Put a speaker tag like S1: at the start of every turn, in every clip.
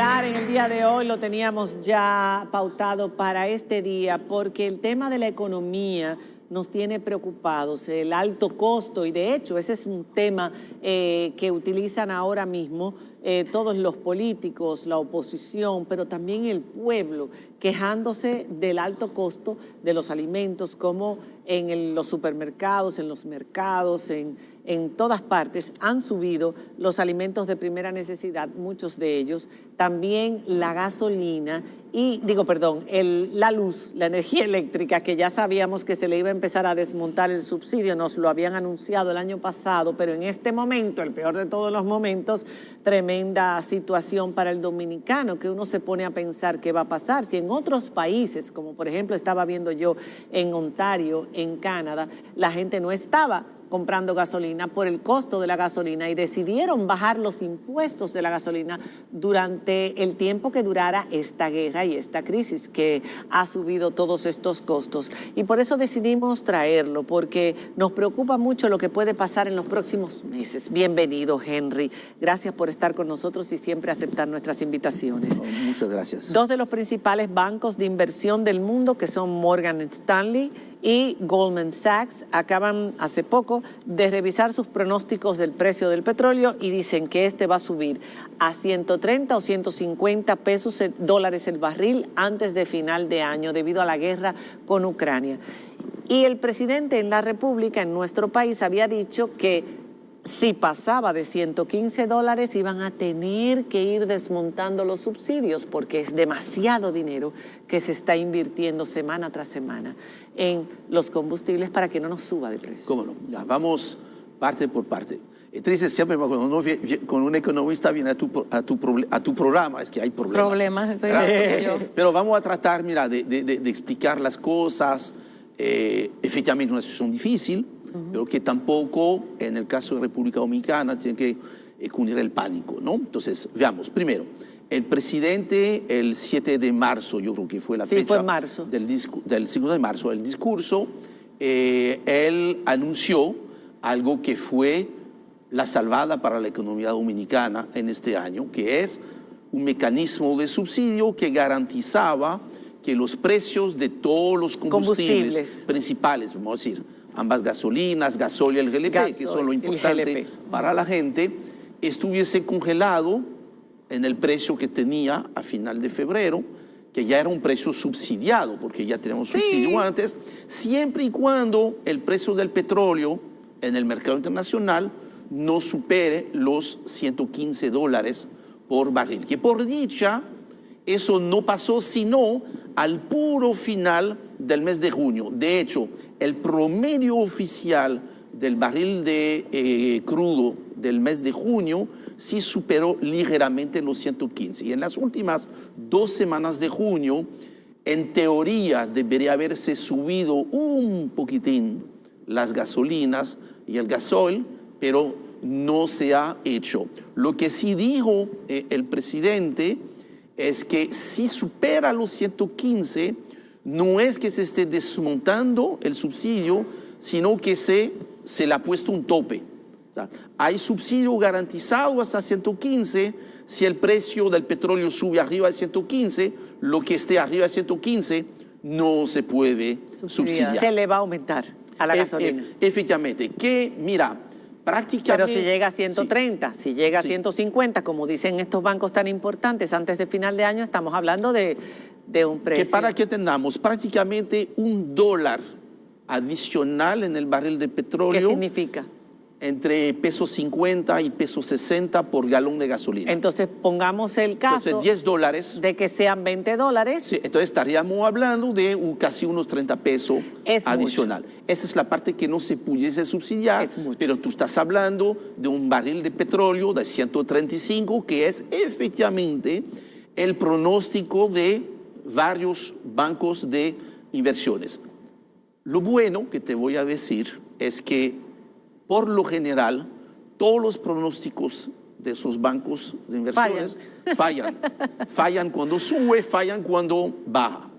S1: hablar en el día de hoy, lo teníamos ya pautado para este día, porque el tema de la economía nos tiene preocupados, el alto costo, y de hecho ese es un tema que utilizan ahora mismo todos los políticos, la oposición, pero también el pueblo, quejándose del alto costo de los alimentos, como en los supermercados, en los mercados, en todas partes han subido los alimentos de primera necesidad, muchos de ellos, también la gasolina y, la luz, la energía eléctrica, que ya sabíamos que se le iba a empezar a desmontar el subsidio, nos lo habían anunciado el año pasado, pero en este momento, el peor de todos los momentos, tremenda situación para el dominicano, que uno se pone a pensar qué va a pasar. Si en otros países, como por ejemplo estaba viendo yo en Ontario, en Canadá, la gente no estaba comprando gasolina por el costo de la gasolina y decidieron bajar los impuestos de la gasolina durante el tiempo que durara esta guerra y esta crisis que ha subido todos estos costos. Y por eso decidimos traerlo, porque nos preocupa mucho lo que puede pasar en los próximos meses. Bienvenido, Henry. Gracias por estar con nosotros y siempre aceptar nuestras invitaciones.
S2: Muchas gracias.
S1: Dos de los principales bancos de inversión del mundo, que son Morgan Stanley y Goldman Sachs, acaban hace poco de revisar sus pronósticos del precio del petróleo y dicen que este va a subir a 130 o 150 dólares el barril antes de final de año debido a la guerra con Ucrania. Y el presidente en la República, en nuestro país, había dicho que si pasaba de 115 dólares iban a tener que ir desmontando los subsidios porque es demasiado dinero que se está invirtiendo semana tras semana en los combustibles para que no nos suba de precio.
S2: ¿Cómo no? Ya, vamos parte por parte. Entonces, siempre cuando un economista viene a tu programa, es que hay problemas. Pero vamos a tratar, mira, de explicar las cosas. Efectivamente, una situación difícil, pero que tampoco, en el caso de República Dominicana, tiene que cundir el pánico, ¿no? Entonces, veamos. Primero, el presidente, el 7 de marzo, yo creo que fue la fecha
S1: fue marzo.
S2: del 5 de marzo, el discurso, él anunció algo que fue la salvada para la economía dominicana en este año, que es un mecanismo de subsidio que garantizaba que los precios de todos los combustibles principales, vamos a decir, ambas gasolinas, gasol y el GLP, que son lo importante para la gente, estuviese congelado en el precio que tenía a final de febrero, que ya era un precio subsidiado, porque ya tenemos subsidio antes, siempre y cuando el precio del petróleo en el mercado internacional no supere los 115 dólares por barril. Que por dicha, eso no pasó sino al puro final del mes de junio. De hecho, el promedio oficial del barril de crudo del mes de junio sí superó ligeramente los 115. Y en las últimas 2 semanas de junio, en teoría, debería haberse subido un poquitín las gasolinas y el gasoil, pero no se ha hecho. Lo que sí dijo el presidente es que si supera los 115, no es que se esté desmontando el subsidio, sino que se le ha puesto un tope. O sea, hay subsidio garantizado hasta 115, si el precio del petróleo sube arriba de 115, lo que esté arriba de 115 no se puede subsidiar.
S1: Se le va a aumentar a la gasolina.
S2: Efectivamente, que mira, prácticamente...
S1: Pero si llega a 130, si llega a 150, como dicen estos bancos tan importantes, antes de final de año estamos hablando de un precio.
S2: Que para que tengamos prácticamente $1 adicional en el barril de petróleo.
S1: ¿Qué significa?
S2: Entre $1.50 y $1.60 por galón de gasolina.
S1: Entonces, pongamos el caso
S2: $10
S1: de que sean $20.
S2: Sí, entonces estaríamos hablando de casi unos 30 pesos adicional.
S1: Mucho.
S2: Esa es la parte que no se pudiese subsidiar, pero tú estás hablando de un barril de petróleo de 135, que es efectivamente el pronóstico de varios bancos de inversiones. Lo bueno que te voy a decir es que por lo general, todos los pronósticos de esos bancos de inversiones fallan. Fallan cuando sube, fallan cuando baja.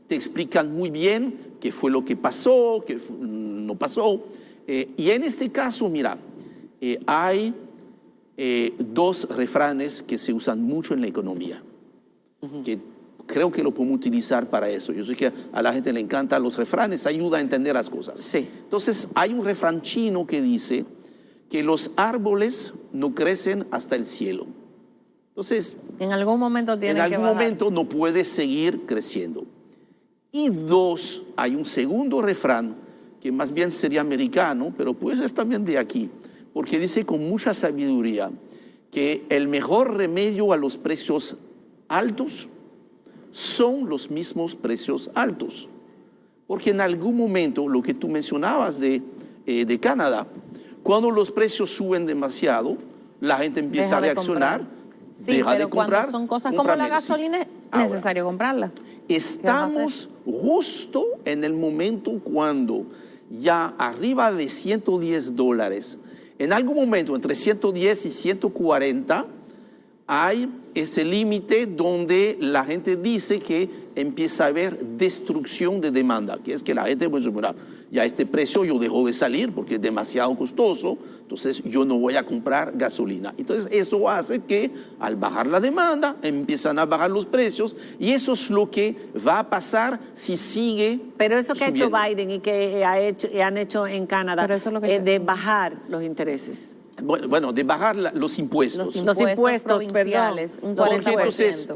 S2: Te explican muy bien qué fue lo que pasó, qué no pasó. Y en este caso, mira, hay 2 refranes que se usan mucho en la economía. que creo que lo podemos utilizar para eso. Yo sé que a la gente le encantan los refranes, ayuda a entender las cosas.
S1: Sí.
S2: Entonces, hay un refrán chino que dice que los árboles no crecen hasta el cielo. Entonces,
S3: En algún momento tiene que bajar.
S2: en algún momento no puede seguir creciendo. Y dos, hay un segundo refrán que más bien sería americano, pero puede ser también de aquí, porque dice con mucha sabiduría que el mejor remedio a los precios altos son los mismos precios altos. Porque en algún momento, lo que tú mencionabas de Canadá, cuando los precios suben demasiado, la gente empieza a reaccionar,
S3: Sí,
S2: deja
S3: pero
S2: de comprar.
S3: cuando son cosas
S2: compra
S3: como la
S2: menos. Sí.
S3: gasolina, es
S2: Ahora,
S3: necesario comprarla.
S2: estamos justo en el momento cuando ya arriba de $110, en algún momento entre 110 y 140, hay ese límite donde la gente dice que empieza a haber destrucción de demanda, que es que la gente, pues, mira, ya este precio yo dejo de salir porque es demasiado costoso, entonces yo no voy a comprar gasolina. Entonces eso hace que al bajar la demanda empiezan a bajar los precios y eso es lo que va a pasar si sigue
S1: Pero eso que
S2: subiendo.
S1: ha hecho Biden y que han hecho en Canadá,
S3: Pero eso es lo que
S1: de bajar los intereses.
S2: Bueno, de bajar los impuestos.
S1: Los impuestos,
S3: provinciales,
S1: perdón.
S3: un
S1: Los
S3: 40%.
S2: Porque entonces,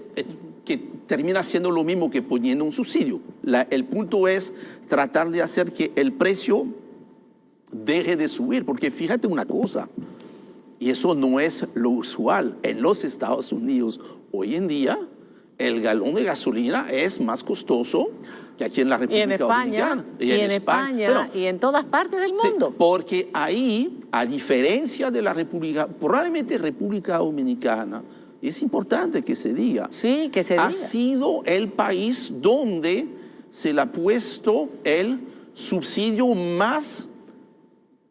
S2: que termina siendo lo mismo que poniendo un subsidio. El punto es tratar de hacer que el precio deje de subir, porque fíjate una cosa, y eso no es lo usual. En los Estados Unidos, hoy en día, el galón de gasolina es más costoso que aquí en la
S1: Y
S2: República
S1: en España,
S2: Dominicana.
S1: y en España,
S2: Bueno,
S1: y en todas partes del
S2: sí,
S1: mundo.
S2: porque ahí, a diferencia de la República, probablemente República Dominicana, es importante que se diga,
S1: Sí, que se
S2: ha
S1: diga.
S2: sido el país donde se le ha puesto el subsidio más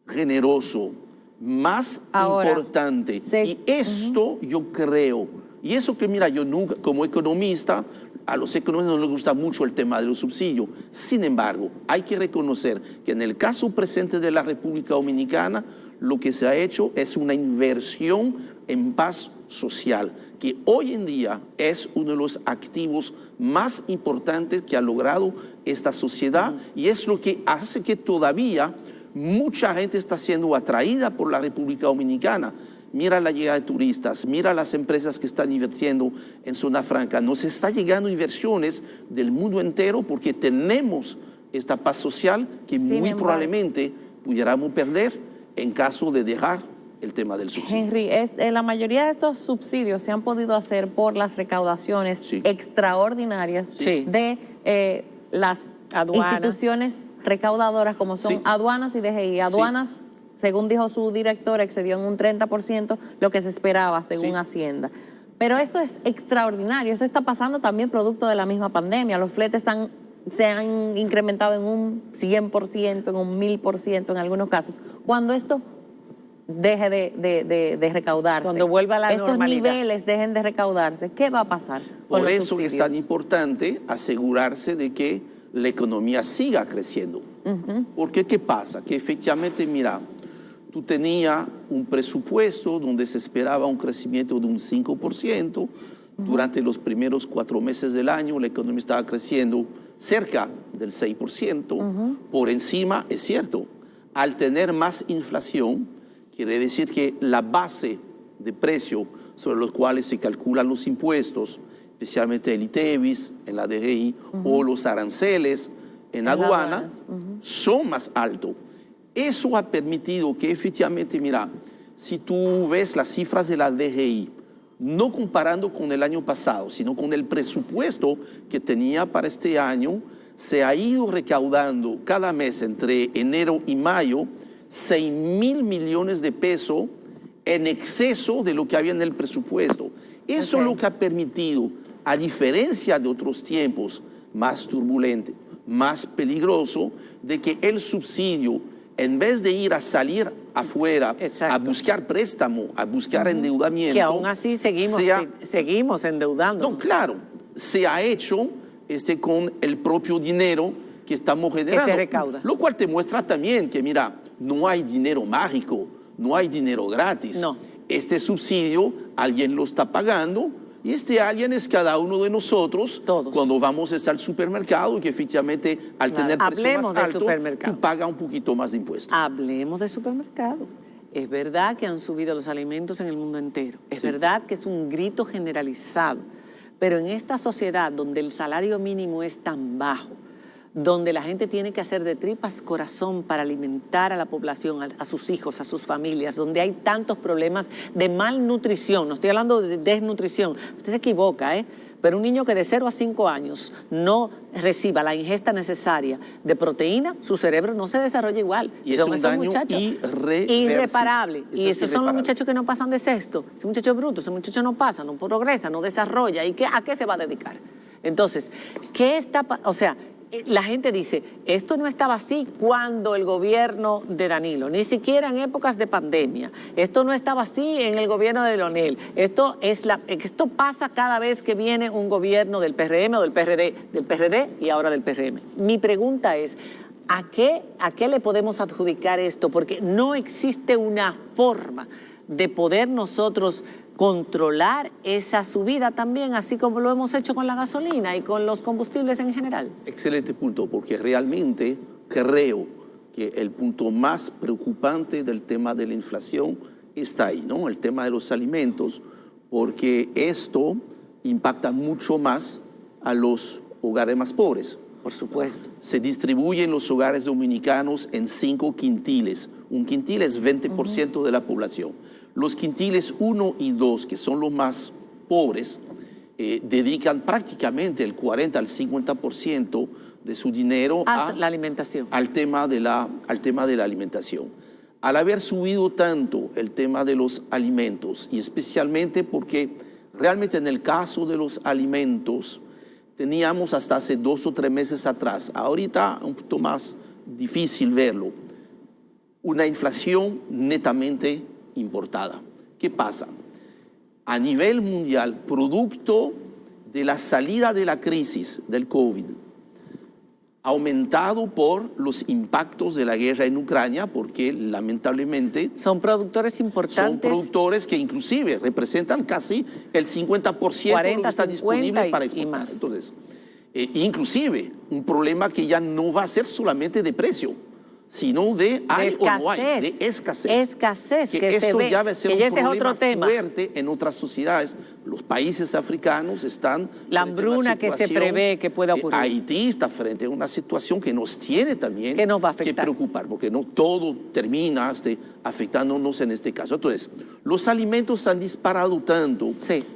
S2: generoso, más
S3: Ahora,
S2: importante. Y esto yo creo, y eso que mira, yo nunca, como economista, a los economistas no les gusta mucho el tema de los subsidios. Sin embargo, hay que reconocer que en el caso presente de la República Dominicana, lo que se ha hecho es una inversión en paz social, que hoy en día es uno de los activos más importantes que ha logrado esta sociedad y es lo que hace que todavía mucha gente está siendo atraída por la República Dominicana. Mira la llegada de turistas, mira las empresas que están invirtiendo en zona franca. Nos está llegando inversiones del mundo entero porque tenemos esta paz social que muy probablemente pudiéramos perder en caso de dejar el tema del subsidio.
S3: Henry, la mayoría de estos subsidios se han podido hacer por las recaudaciones
S2: Sí.
S3: extraordinarias
S1: Sí.
S3: de las
S1: Aduanas.
S3: instituciones recaudadoras como son
S2: Sí.
S3: aduanas y DGI. Aduanas, según dijo su director, excedió en un 30% lo que se esperaba según
S2: Sí.
S3: Hacienda. Pero esto es extraordinario, esto está pasando también producto de la misma pandemia. Los fletes se han incrementado en un 100%, en un 1000% en algunos casos. Cuando esto deje de recaudarse,
S1: Cuando vuelva a la
S3: estos
S1: normalidad.
S3: niveles dejen de recaudarse, ¿qué va a pasar con
S2: Por
S3: los
S2: eso es tan
S3: subsidios?
S2: importante asegurarse de que la economía siga creciendo. Porque ¿qué pasa? Que efectivamente, mira, tú tenías un presupuesto donde se esperaba un crecimiento de un 5%. Durante los primeros 4 meses del año, la economía estaba creciendo cerca del 6%. Por encima, es cierto, al tener más inflación, quiere decir que la base de precio sobre los cuales se calculan los impuestos, especialmente el ITEVIS, en la DGI, o los aranceles en aduanas, son más altos. Eso ha permitido que efectivamente, mira, si tú ves las cifras de la DGI, no comparando con el año pasado, sino con el presupuesto que tenía para este año, se ha ido recaudando cada mes entre enero y mayo 6,000 millones de pesos en exceso de lo que había en el presupuesto. Eso es lo que ha permitido, a diferencia de otros tiempos más turbulentos, más peligrosos, de que el subsidio, en vez de ir a salir afuera,
S1: Exacto.
S2: a buscar préstamo, a buscar endeudamiento,
S1: Que aún así seguimos endeudándonos.
S2: no, claro, se ha hecho con el propio dinero que estamos generando.
S1: Que se recauda.
S2: Lo cual te muestra también que, mira, no hay dinero mágico, no hay dinero gratis.
S1: No.
S2: Este subsidio alguien lo está pagando Y este alguien es cada uno de nosotros.
S1: Todos.
S2: Cuando vamos al supermercado y que efectivamente al tener precio
S1: Hablemos
S2: más
S1: del
S2: alto,
S1: supermercado.
S2: tú pagas un poquito más de impuestos.
S1: Hablemos de supermercado. Es verdad que han subido los alimentos en el mundo entero. Es verdad que es un grito generalizado. Pero en esta sociedad donde el salario mínimo es tan bajo, donde la gente tiene que hacer de tripas corazón para alimentar a la población, a sus hijos, a sus familias, donde hay tantos problemas de malnutrición, no estoy hablando de desnutrición, usted se equivoca, pero un niño que de 0 a 5 años no reciba la ingesta necesaria de proteína, su cerebro no se desarrolla igual.
S2: Y es un daño
S1: irreparable. Y esos son los
S2: irreparable.
S1: muchachos que no pasan de sexto. Ese muchacho es bruto, ese muchacho no pasa, no progresa, no desarrolla. ¿Y a qué se va a dedicar? Entonces, ¿qué está o sea, la gente dice, esto no estaba así cuando el gobierno de Danilo, ni siquiera en épocas de pandemia. Esto no estaba así en el gobierno de Leonel. Esto pasa cada vez que viene un gobierno del PRM o del PRD y ahora del PRM. Mi pregunta es, ¿a qué le podemos adjudicar esto? Porque no existe una forma de poder nosotros controlar esa subida también, así como lo hemos hecho con la gasolina y con los combustibles en general.
S2: Excelente punto, porque realmente creo que el punto más preocupante del tema de la inflación está ahí, ¿no? El tema de los alimentos, porque esto impacta mucho más a los hogares más pobres.
S1: Por supuesto.
S2: Se distribuyen los hogares dominicanos en 5 quintiles. Un quintil es 20% de la población. Los quintiles 1 y 2, que son los más pobres, dedican prácticamente el 40 al 50% de su dinero
S1: a la alimentación.
S2: Al tema de la alimentación. Al haber subido tanto el tema de los alimentos, y especialmente porque realmente en el caso de los alimentos, teníamos hasta hace 2 o 3 meses atrás, ahorita un poquito más difícil verlo, una inflación netamente importada. ¿Qué pasa? A nivel mundial, producto de la salida de la crisis del COVID, aumentado por los impactos de la guerra en Ucrania, porque lamentablemente
S1: son productores importantes.
S2: Son productores que inclusive representan casi el 50%
S1: 40,
S2: de lo que está
S1: 50
S2: disponible para
S1: y
S2: exportar.
S1: más.
S2: Entonces, inclusive un problema que ya no va a ser solamente de precio, sino de hay o no hay, de escasez.
S1: Escasez,
S2: que esto
S1: se ve,
S2: ya va a ser
S1: que
S2: un problema
S1: otro tema.
S2: fuerte en otras sociedades. Los países africanos están
S1: la hambruna que se prevé que pueda ocurrir.
S2: Haití está frente a una situación que nos tiene también
S1: que nos va a afectar.
S2: Que preocupar, porque no todo termina afectándonos en este caso. Entonces, los alimentos han disparado tanto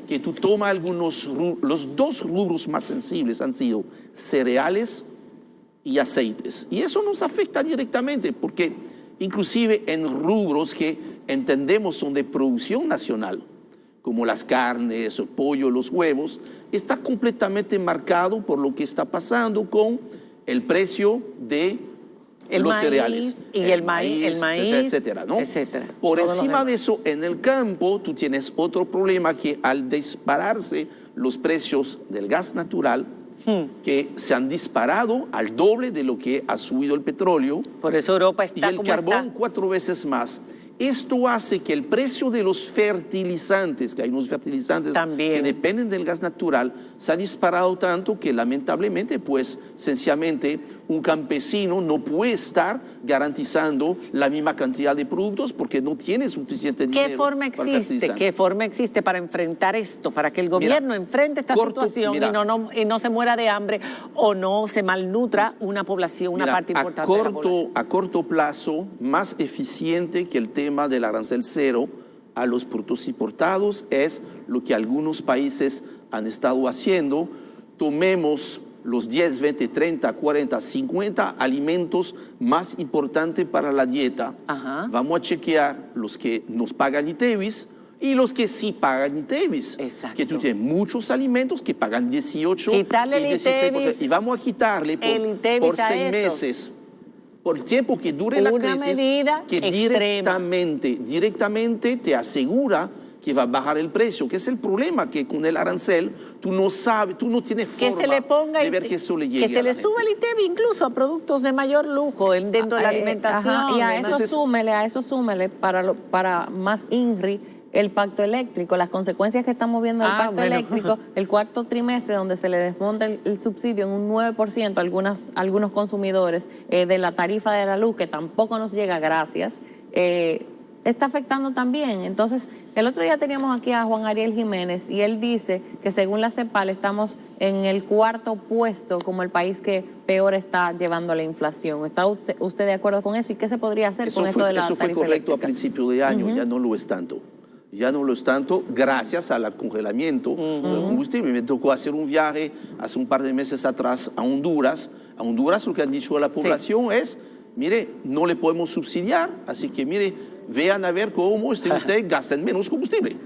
S2: que tú tomas los 2 rubros más sensibles han sido cereales y aceites. Y eso nos afecta directamente porque inclusive en rubros que entendemos son de producción nacional, como las carnes, el pollo, los huevos, está completamente marcado por lo que está pasando con el precio de los cereales.
S1: Y el maíz,
S2: etcétera, ¿no?
S1: Etcétera.
S2: Por encima de eso, en el campo, tú tienes otro problema que al dispararse los precios del gas natural, que se han disparado al doble de lo que ha subido el petróleo.
S1: Por eso Europa está
S2: y el carbón 4 veces más. Esto hace que el precio de los fertilizantes, que hay unos fertilizantes
S1: también,
S2: que dependen del gas natural, se ha disparado tanto que lamentablemente, pues, sencillamente, un campesino no puede estar garantizando la misma cantidad de productos porque no tiene suficiente dinero.
S1: ¿Qué forma existe para enfrentar esto? Para que el gobierno enfrente esta situación y no se muera de hambre o no se malnutra una población, una parte importante de la población.
S2: A corto plazo, más eficiente que el tema del arancel cero a los productos importados es lo que algunos países han estado haciendo. Tomemos los 10, 20, 30, 40, 50 alimentos más importantes para la dieta.
S1: Ajá.
S2: Vamos a chequear los que nos pagan ITEVIS y los que sí pagan ITEVIS.
S1: Exacto.
S2: Que tú tienes muchos alimentos que pagan 18
S1: quitarle
S2: y 16%. Y vamos a quitarle por 6 meses. Por el tiempo que dure la crisis, que directamente te asegura que va a bajar el precio, que es el problema, que con el arancel tú no sabes, tú no tienes forma de ver que eso le llegue
S1: que se le suba el ITEVIS incluso a productos de mayor lujo dentro de la alimentación.
S3: Y a eso súmele para más INRI el pacto eléctrico, las consecuencias que estamos viendo del pacto
S1: bueno.
S3: eléctrico, el cuarto trimestre donde se le desmonta el subsidio en un 9% a algunos consumidores de la tarifa de la luz, que tampoco nos llega, gracias, está afectando también. Entonces, el otro día teníamos aquí a Juan Ariel Jiménez y él dice que según la CEPAL estamos en el cuarto puesto como el país que peor está llevando la inflación. ¿Está usted de acuerdo con eso? ¿Y qué se podría hacer con esto de la
S2: Eso fue
S3: tarifa
S2: correcto
S3: eléctrica?
S2: a principio de año, ya no lo es tanto. Ya no lo es tanto gracias al congelamiento del combustible. Me tocó hacer un viaje hace un par de meses atrás a Honduras. A Honduras lo que han dicho a la población es, mire, no le podemos subsidiar, así que mire, vean a ver cómo ustedes gastan menos combustible.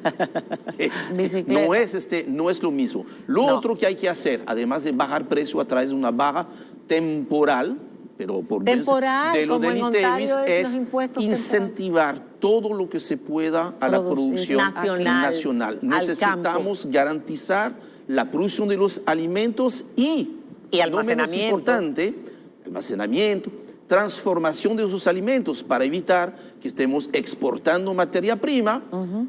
S2: No es lo mismo. Lo otro que hay que hacer, además de bajar precio a través de una baja temporal, pero por
S1: Temporal,
S2: de lo
S1: como
S2: del
S1: en Ontario
S2: ITEVIS,
S1: los
S2: es
S1: impuestos
S2: incentivar todo lo que se pueda a la producción nacional. Necesitamos garantizar la producción de los alimentos y no menos importante, almacenamiento, transformación de esos alimentos para evitar que estemos exportando materia prima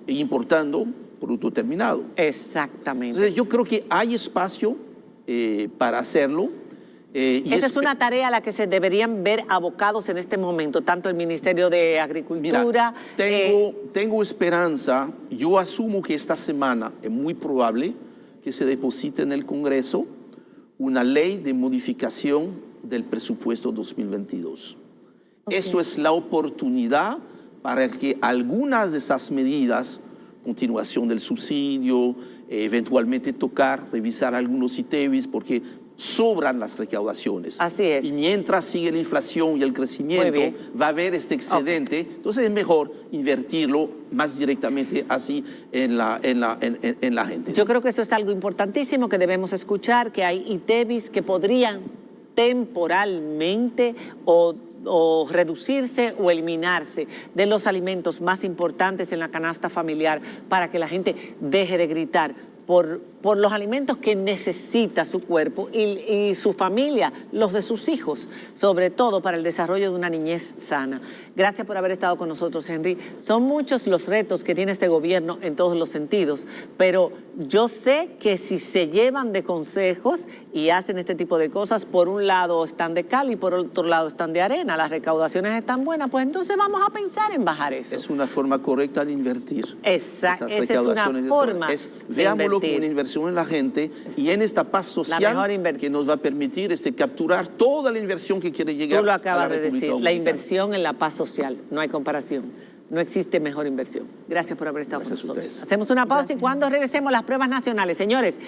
S2: e importando producto terminado.
S1: Exactamente.
S2: Entonces, yo creo que hay espacio para hacerlo.
S1: Esa es una tarea a la que se deberían ver abocados en este momento, tanto el Ministerio de Agricultura.
S2: Mira, tengo esperanza. Yo asumo que esta semana es muy probable que se deposite en el Congreso una ley de modificación del presupuesto 2022. Eso es la oportunidad para que algunas de esas medidas, continuación del subsidio, eventualmente tocar, revisar algunos ITEVIS, porque sobran las recaudaciones.
S1: Así es.
S2: Y mientras sigue la inflación y el crecimiento, va a haber este excedente. Entonces es mejor invertirlo más directamente así en la gente.
S1: Yo creo que eso es algo importantísimo que debemos escuchar, que hay ITEVIS que podrían temporalmente o reducirse o eliminarse de los alimentos más importantes en la canasta familiar para que la gente deje de gritar por los alimentos que necesita su cuerpo y su familia, los de sus hijos, sobre todo para el desarrollo de una niñez sana. Gracias por haber estado con nosotros, Henry. Son muchos los retos que tiene este gobierno en todos los sentidos, pero yo sé que si se llevan de consejos y hacen este tipo de cosas, por un lado están de cal y por otro lado están de arena, las recaudaciones están buenas, pues entonces vamos a pensar en bajar eso.
S2: Es una forma correcta de invertir.
S1: Exacto, esa es una forma
S2: veámoslo como una inversión en la gente y en esta paz social que nos va a permitir capturar toda la inversión que quiere llegar a la República Dominicana.
S1: Tú lo acabas de decir, la inversión en la paz social, no hay comparación. No existe mejor inversión. Gracias por haber estado con nosotros. Hacemos una pausa y cuando regresemos las pruebas nacionales. Señores,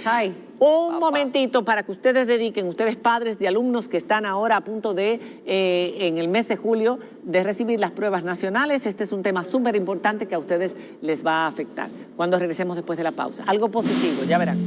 S1: momentito para que ustedes dediquen, ustedes padres de alumnos que están ahora a punto de, en el mes de julio, de recibir las pruebas nacionales. Este es un tema súper importante que a ustedes les va a afectar. Cuando regresemos después de la pausa. Algo positivo, ya verán.